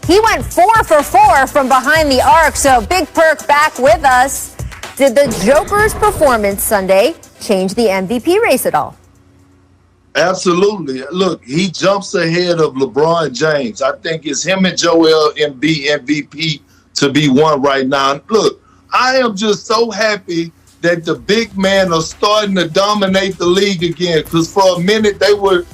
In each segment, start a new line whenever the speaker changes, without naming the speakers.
He went 4 for 4 from behind the arc, so Big Perk back with us. Did the Joker's performance Sunday change the MVP race at all?
Absolutely. Look, he jumps ahead of LeBron James. I think it's him and Joel Embiid MVP to be one right now. Look, I am just so happy that the big men are starting to dominate the league again, because for a minute they were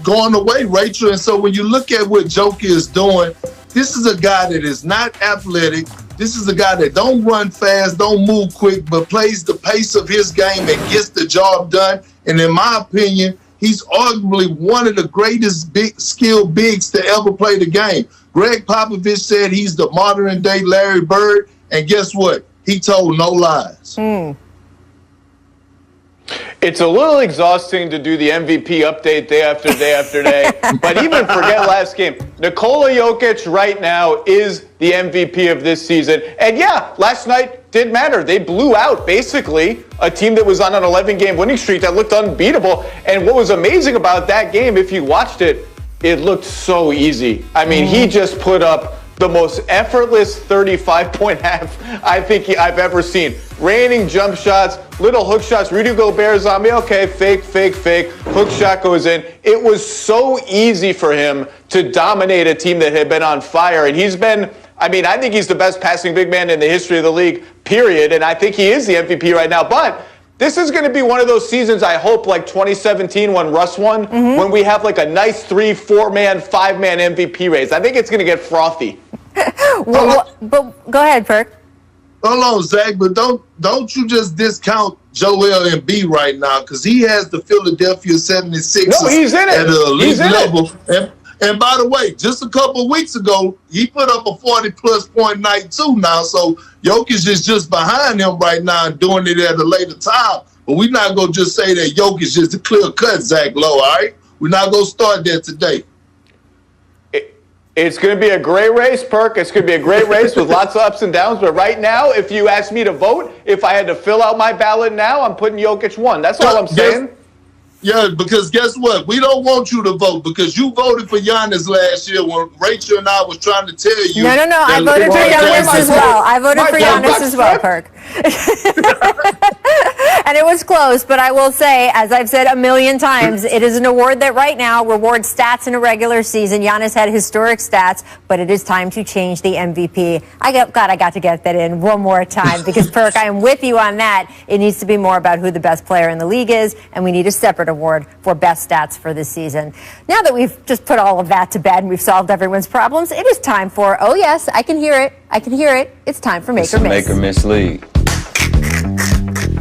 going away, Rachel. And so when you look at what Jokic is doing, this is a guy that is not athletic. This is a guy that don't run fast, don't move quick, but plays the pace of his game and gets the job done. And in my opinion, he's arguably one of the greatest skilled bigs to ever play the game. Greg Popovich said he's the modern day Larry Bird. And guess what? He told no lies.
It's a little exhausting to do the MVP update day after day after day. But even forget last game. Nikola Jokic right now is the MVP of this season. And yeah, last night didn't matter. They blew out basically a team that was on an 11-game winning streak that looked unbeatable. And what was amazing about that game, if you watched it, it looked so easy. I mean, he just put up the most effortless 35-point half I think I've ever seen. Raining jump shots, little hook shots. Rudy Gobert's on me. Okay, fake. Hook shot goes in. It was so easy for him to dominate a team that had been on fire. And he's been, I think he's the best passing big man in the history of the league, period. And I think he is the MVP right now. But this is going to be one of those seasons, I hope, like 2017 when Russ won, when we have like a nice 3, 4-man, 5-man MVP race. I think it's going to get frothy.
But go ahead, Perk.
Hold on, Zach, but don't you just discount Joel Embiid right now, because he has the Philadelphia 76ers
he's in it.
At an elite level. And by the way, just a couple of weeks ago, he put up a 40-plus point night too now. So Jokic is just behind him right now and doing it at a later time. But we're not going to just say that Jokic is the clear cut, Zach Lowe, all right? We're not going to start that today.
It's going to be a great race, Perk. It's going to be a great race with lots of ups and downs. But right now, if you ask me to vote, if I had to fill out my ballot now, I'm putting Jokic 1. That's all I'm saying.
Yeah, because guess what? We don't want you to vote, because you voted for Giannis last year when Rachel and I was trying to tell you.
No. I voted for Giannis as well. I voted for Giannis as well, Perk. And it was close, but I will say, as I've said a million times, it is an award that right now rewards stats in a regular season. Giannis had historic stats, but it is time to change the MVP. I got to get that in one more time, because, Perk, I am with you on that. It needs to be more about who the best player in the league is, and we need a separate award for best stats for this season. Now that we've just put all of that to bed and we've solved everyone's problems, it is time for, oh yes, I can hear it. It's time for Make or Miss.
Make or Miss League.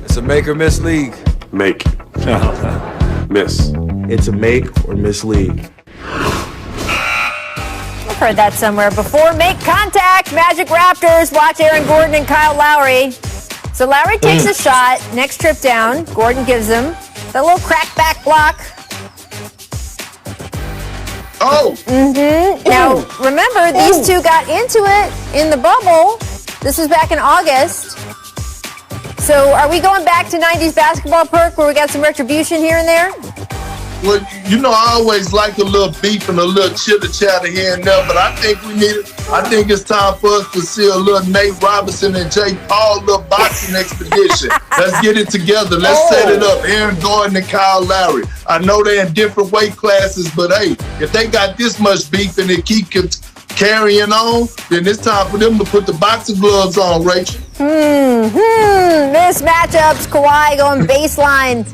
It's a make or miss league.
Make. Miss.
It's a make or miss league.
I've heard that somewhere before. Make contact, Magic Raptors. Watch Aaron Gordon and Kyle Lowry. So Lowry takes a shot, next trip down. Gordon gives him the little crack back block.
Oh!
Now, remember, these two got into it in the bubble. This was back in August. So are we going back to 90s basketball, Perk, where we got some retribution here and there?
Well, I always like a little beef and a little chitter-chatter here and there, but I think it's time for us to see a little Nate Robinson and Jake Paul little boxing expedition. Let's get it together. Let's set it up. Aaron Gordon and Kyle Lowry. I know they're in different weight classes, but hey, if they got this much beef and they keep carrying on, then it's time for them to put the boxing gloves on, Rachel.
Miss matchups, Kawhi going baseline.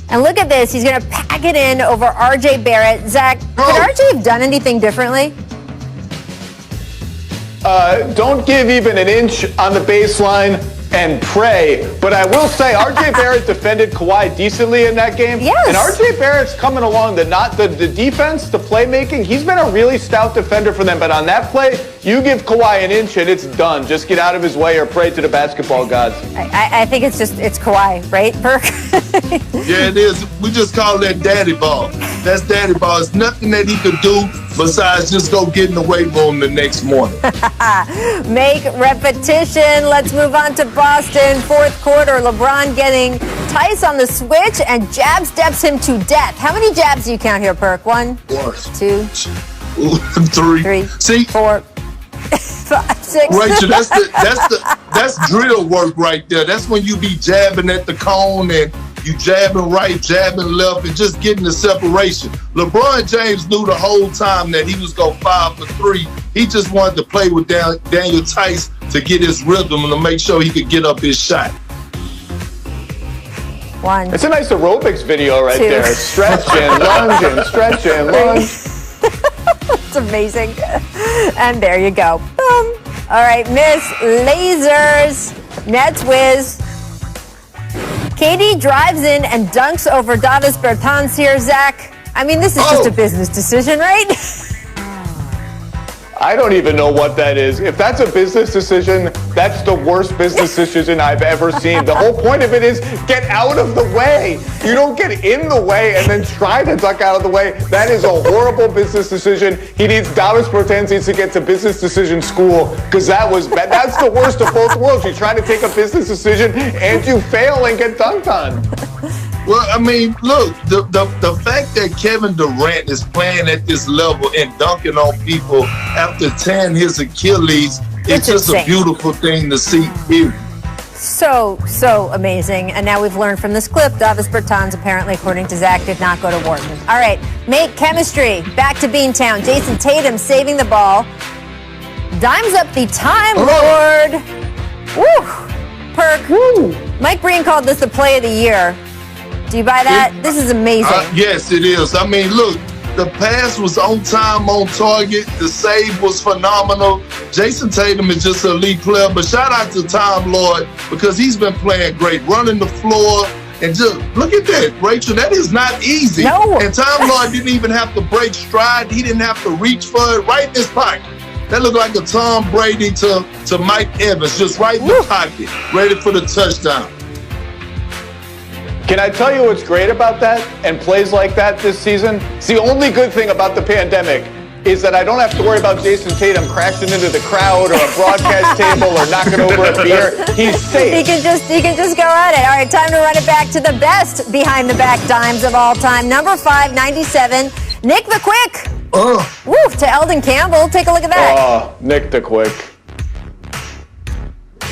And look at this. He's going to pack it in over R.J. Barrett. Zach, could R.J. have done anything differently?
Don't give even an inch on the baseline and pray. But I will say, R.J. Barrett defended Kawhi decently in that game.
Yes.
And R.J. Barrett's coming along. The defense, the playmaking, he's been a really stout defender for them. But on that play, you give Kawhi an inch and it's done. Just get out of his way or pray to the basketball gods.
I think it's Kawhi, right, Perk?
Yeah, it is. We just call that daddy ball. That's daddy ball. There's nothing that he could do besides just go get in the weight room the next morning.
Make repetition. Let's move on to Boston. Fourth quarter, LeBron getting Tice on the switch and jab steps him to death. How many jabs do you count here, Perk? One, two.
Three. See,
4, 5, 6.
Rachel, that's drill work right there. That's when you be jabbing at the cone and you jabbing right, jabbing left, and just getting the separation. LeBron James knew the whole time that he was going 5 for 3. He just wanted to play with Daniel Tice to get his rhythm and to make sure he could get up his shot.
1.
It's a nice aerobics video right
2.
there. Stretch and lunge and stretch and lunge.
It's amazing. And there you go. Boom. All right, Miss Lasers. Nets whiz. KD drives in and dunks over Davis Bertans here, Zach. I mean, this is just a business decision, right?
I don't even know what that is. If that's a business decision, that's the worst business decision I've ever seen. The whole point of it is get out of the way. You don't get in the way and then try to duck out of the way. That is a horrible business decision. He needs Davis Bertans needs to get to business decision school because that was bad. That's the worst of both worlds. You try to take a business decision and you fail and get dunked on.
Well, I mean, look, the fact that Kevin Durant is playing at this level and dunking on people after tearing his Achilles, it's just insane. A beautiful thing to see, period.
So amazing. And now we've learned from this clip, Davis Bertans apparently, according to Zach, did not go to Wharton. All right, make chemistry. Back to Beantown. Jason Tatum saving the ball. Dimes up the Time Lord. Woo! Perk. Woo. Mike Breen called this the play of the year. Do you buy that? This is amazing.
Yes, it is. I mean, look, the pass was on time, on target. The save was phenomenal. Jason Tatum is just an elite player, but shout out to Time Lord because he's been playing great, running the floor. And just look at that, Rachel. That is not easy.
No.
And Time Lord didn't even have to break stride. He didn't have to reach for it. Right in his pocket. That looked like a Tom Brady to Mike Evans, just right in the pocket, ready for the touchdown.
Can I tell you what's great about that and plays like that this season? It's the only good thing about the pandemic is that I don't have to worry about Jason Tatum crashing into the crowd or a broadcast table or knocking over a beer. He's safe.
He can just go at it. All right, time to run it back to the best behind the back dimes of all time. Number 5, 97, Nick the Quick. Woo, to Eldon Campbell. Take a look at that.
Oh, Nick the Quick.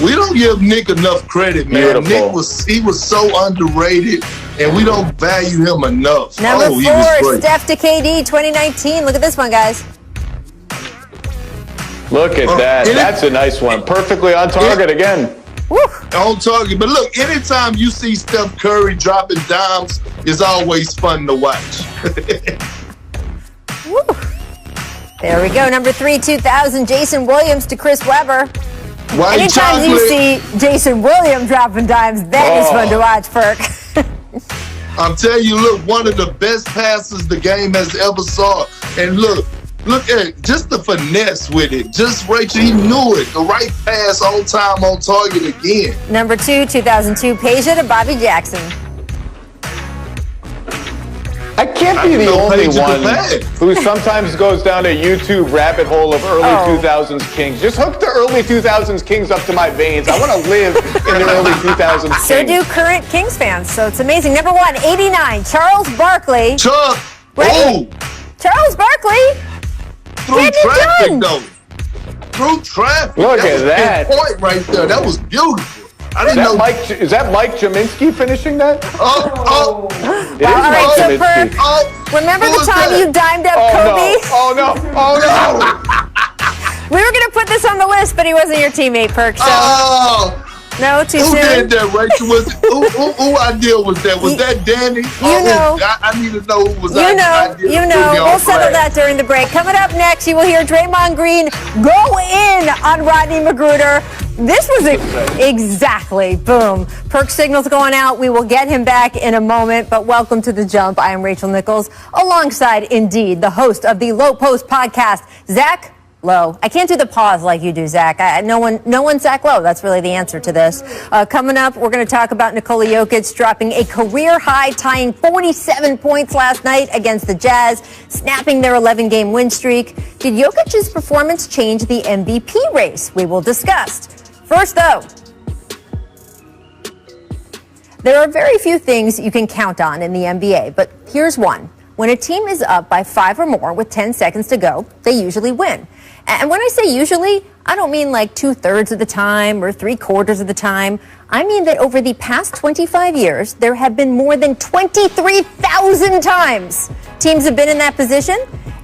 We don't give Nick enough credit, man.
Beautiful.
He was so underrated, and we don't value him enough.
Number 4, Steph to KD, 2019. Look at this one, guys.
Look at that. That's a nice one. Perfectly on target again.
Woo.
On target. But look, anytime you see Steph Curry dropping dimes, it's always fun to watch.
Woo. There we go. Number 3, 2000, Jason Williams to Chris Webber. Anytime you see Jason Williams dropping dimes, that is fun to watch, Perk.
I'm telling you, look, one of the best passes the game has ever saw. And look at just the finesse with it. Just Rachel, he knew it. The right pass on time, on target again.
Number 2, 2002, Peja to Bobby Jackson.
I can't be the only one who sometimes goes down a YouTube rabbit hole of early 2000s Kings. Just hook the early 2000s Kings up to my veins. I want to live in the early 2000s Kings.
So do current Kings fans, so it's amazing. Number 1, 89, Charles Barkley.
Charles Barkley. Through traffic, though. Through traffic.
Look at that.
Point right there. That was beautiful. I didn't know.
Is that Mike Jaminski finishing that?
All right, so Perk, remember the time you dimed up Kobe?
No. Oh, no.
We were going to put this on the list, but he wasn't your teammate, Perk, so. No, too soon.
Who did that, Rachel? Who idea was that? Was that Danny? I need to know who was that.
You know. We'll settle that during the break. Coming up next, you will hear Draymond Green go in on Rodney Magruder. This was exactly, boom. Perk signals going out. We will get him back in a moment, but welcome to The Jump. I am Rachel Nichols, alongside, indeed, the host of the Low Post podcast, Zach Lowe. I can't do the pause like you do, Zach. No one Zach Lowe. That's really the answer to this. Coming up, we're going to talk about Nikola Jokic dropping a career high, tying 47 points last night against the Jazz, snapping their 11-game win streak. Did Jokic's performance change the MVP race? We will discuss. First, though, there are very few things you can count on in the NBA, but here's one. when a team is up by 5 or more with 10 seconds to go, they usually win. And when I say usually, I don't mean like 2/3 of the time or 3/4 of the time. I mean that over the past 25 years, there have been more than 23,000 times teams have been in that position.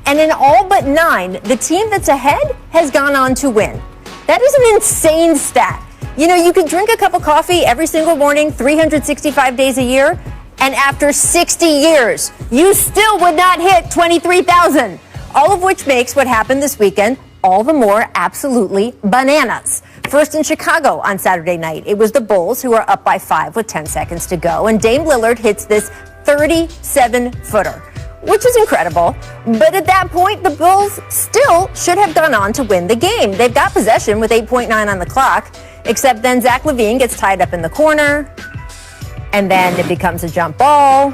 And in all but 9, the team that's ahead has gone on to win. That is an insane stat. You know, you can drink a cup of coffee every single morning, 365 days a year, and after 60 years, you still would not hit 23,000. All of which makes what happened this weekend all the more absolutely bananas. First in Chicago on Saturday night, it was the Bulls who were up by 5 with 10 seconds to go, and Dame Lillard hits this 37-footer, which is incredible. But at that point, the Bulls still should have gone on to win the game. They've got possession with 8.9 on the clock, except then Zach LaVine gets tied up in the corner, and then it becomes a jump ball,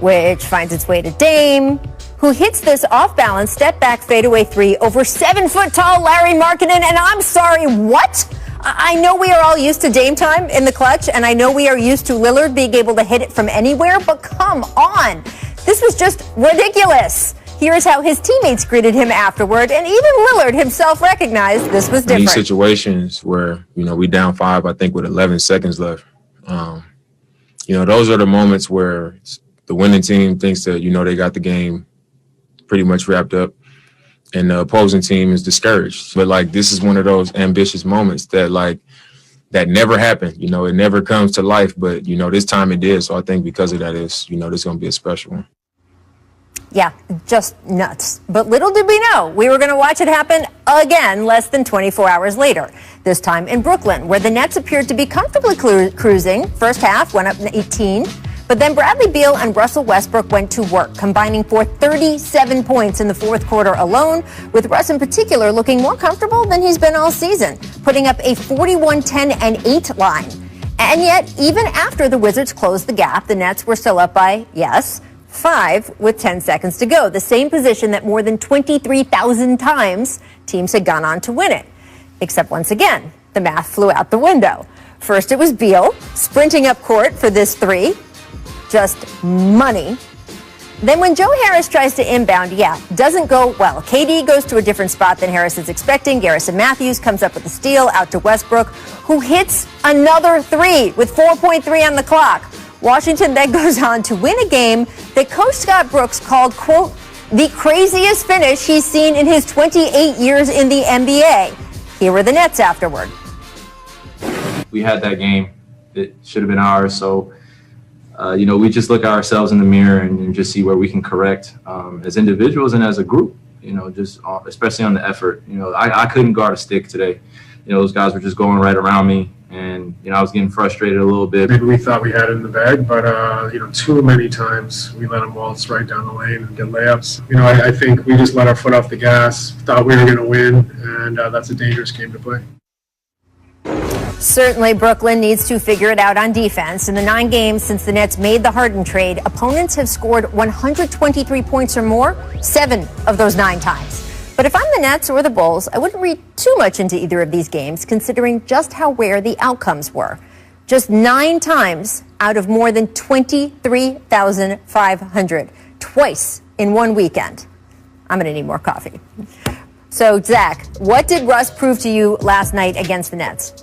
which finds its way to Dame, who hits this off-balance step-back fadeaway 3 over 7-foot-tall Larry Markkinen. And I'm sorry, what? I know we are all used to Dame time in the clutch, and I know we are used to Lillard being able to hit it from anywhere, but come on. This was just ridiculous. Here's how his teammates greeted him afterward, and even Lillard himself recognized this was different.
These situations where, we down 5, I think, with 11 seconds left. Those are the moments where the winning team thinks that, they got the game pretty much wrapped up, and the opposing team is discouraged. But this is one of those ambitious moments that that never happened. It never comes to life, but this time it did. So I think because of that, this is going to be a special one.
Yeah, just nuts. But little did we know we were going to watch it happen again less than 24 hours later, this time in Brooklyn, where the Nets appeared to be comfortably cruising. First half went up 18. But then Bradley Beal and Russell Westbrook went to work, combining for 37 points in the fourth quarter alone, with Russ in particular looking more comfortable than he's been all season, putting up a 41-10-8 line. And yet, even after the Wizards closed the gap, the Nets were still up by, 5 with 10 seconds to go, the same position that more than 23,000 times teams had gone on to win it. Except once again, the math flew out the window. First, it was Beal sprinting up court for this 3. Just money. Then when Joe Harris tries to inbound, doesn't go well. KD goes to a different spot than Harris is expecting. Garrison Matthews comes up with a steal out to Westbrook, who hits another 3 with 4.3 on the clock. Washington then goes on to win a game that Coach Scott Brooks called, quote, the craziest finish he's seen in his 28 years in the NBA. Here were the Nets afterward.
We had that game. It should have been ours, so we just look at ourselves in the mirror and just see where we can correct as individuals and as a group, just especially on the effort. I couldn't guard a stick today. Those guys were just going right around me, and, I was getting frustrated a little bit.
Maybe we thought we had it in the bag, but, too many times we let them waltz right down the lane and get layups. I think we just let our foot off the gas, thought we were going to win, and that's a dangerous game to play.
Certainly, Brooklyn needs to figure it out on defense. In the 9 games since the Nets made the Harden trade, opponents have scored 123 points or more 7 of those 9 times. But if I'm the Nets or the Bulls, I wouldn't read too much into either of these games, considering just how rare the outcomes were. Just 9 times out of more than 23,500. Twice in one weekend. I'm going to need more coffee. So, Zach, what did Russ prove to you last night against the Nets?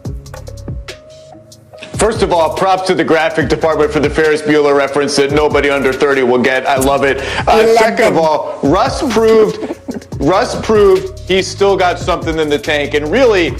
First of all, props to the graphic department for the Ferris Bueller reference that nobody under 30 will get. I love it. Second of all, Russ proved he's still got something in the tank. And really,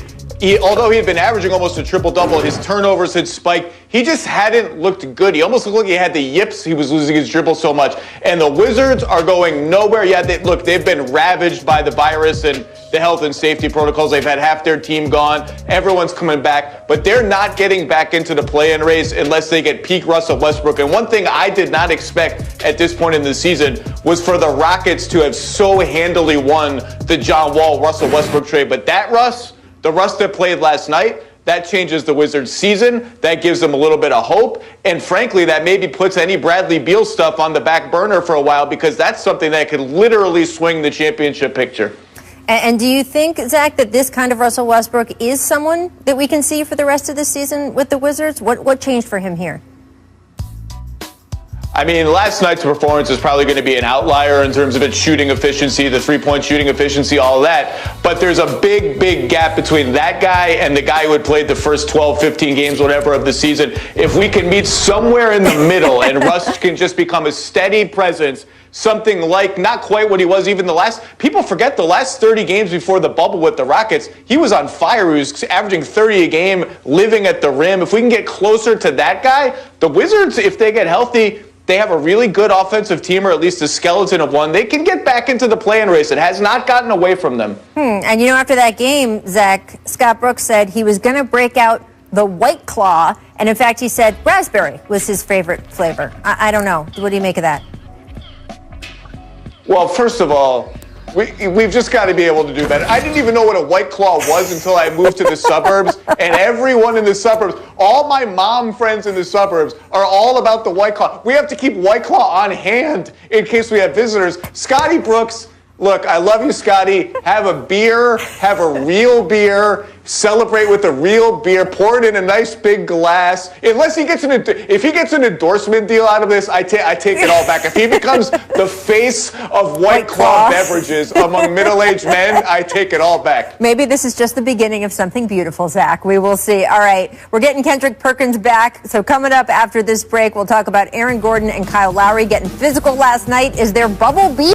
although he had been averaging almost a triple-double, his turnovers had spiked. He just hadn't looked good. He almost looked like he had the yips. He was losing his dribble so much. And the Wizards are going nowhere. Yeah, they've been ravaged by the virus and the health and safety protocols. They've had half their team gone. Everyone's coming back. But they're not getting back into the play-in race unless they get peak Russell Westbrook. And one thing I did not expect at this point in the season was for the Rockets to have so handily won the John Wall-Russell Westbrook trade. But that Russ, the Russ that played last night, that changes the Wizards' season. That gives them a little bit of hope. And frankly, that maybe puts any Bradley Beal stuff on the back burner for a while, because that's something that could literally swing the championship picture.
And do you think, Zach, that this kind of Russell Westbrook is someone that we can see for the rest of the season with the Wizards? What changed for him here?
I mean, last night's performance is probably going to be an outlier in terms of its shooting efficiency, the three-point shooting efficiency, all of that. But there's a big, big gap between that guy and the guy who had played the first 12, 15 games, whatever, of the season. If we can meet somewhere in the middle and Russ can just become a steady presence, something like not quite what he was even the last. People forget the last 30 games before the bubble with the Rockets. He was on fire. He was averaging 30 a game, living at the rim. If we can get closer to that guy, the Wizards, if they get healthy, they have a really good offensive team, or at least a skeleton of one. They can get back into the play-in race. It has not gotten away from them.
And after that game, Zach, Scott Brooks said he was going to break out the White Claw. And in fact, he said raspberry was his favorite flavor. I don't know. What do you make of that?
Well, first of all, we've just got to be able to do better. I didn't even know what a White Claw was until I moved to the suburbs. And everyone in the suburbs, all my mom friends in the suburbs are all about the White Claw. We have to keep White Claw on hand in case we have visitors. Scotty Brooks, look, I love you, Scotty. Have a beer, have a real beer, celebrate with a real beer, pour it in a nice big glass. Unless he gets if he gets an endorsement deal out of this, I take it all back. If he becomes the face of White Claw beverages among middle-aged men, I take it all back.
Maybe this is just the beginning of something beautiful, Zach. We will see. All right, we're getting Kendrick Perkins back. So coming up after this break, we'll talk about Aaron Gordon and Kyle Lowry getting physical last night. Is there bubble beat?